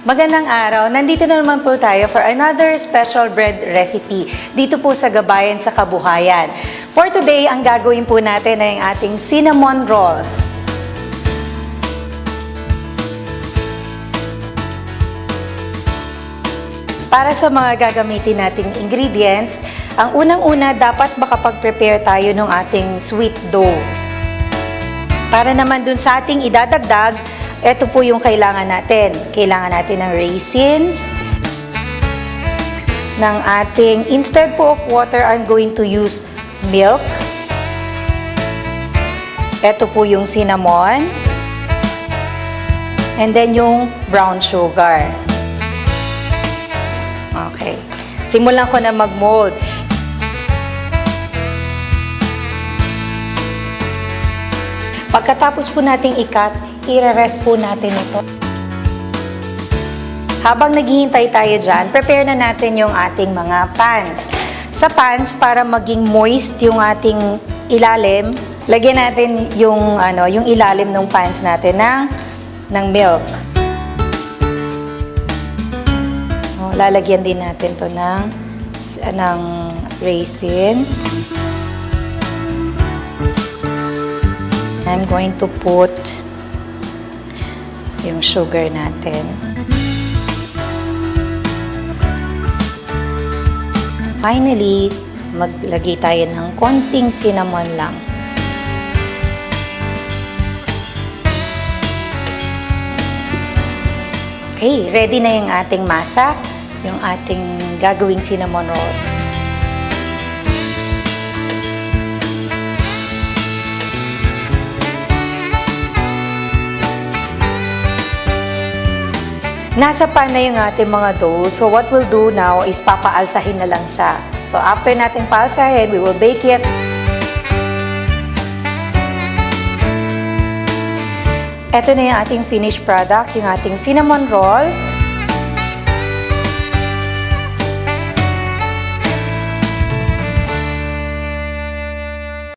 Magandang araw. Nandito na naman po tayo for another special bread recipe dito po sa Gabayan sa Kabuhayan. For today, ang gagawin po natin ay ang ating cinnamon rolls. Para sa mga gagamitin nating ingredients, ang unang-una dapat makapag-prepare tayo ng ating sweet dough. Para naman dun sa ating idadagdag, ito po yung kailangan natin. Kailangan natin ng raisins, ng ating, instead po of water, I'm going to use milk. Ito po yung cinnamon. And then yung brown sugar. Okay. Simulan ko na mag-mold. Pagkatapos po nating i-cut, i-rest po natin ito. Habang naghihintay tayo dyan, prepare na natin yung ating mga pans. Sa pans, para maging moist yung ating ilalim, lagyan natin yung ilalim ng pans natin ng milk. Lalagyan din natin to ng raisins. I'm going to put yung sugar natin. Finally, maglagay tayo ng konting cinnamon lang. Okay, ready na yung ating masa, yung ating gagawing cinnamon rolls. Nasa pan na yung ating mga dough. So what we'll do now is papaalsahin na lang siya. So after natin paalsahin, we will bake it. Ito na yung ating finished product, yung ating cinnamon roll.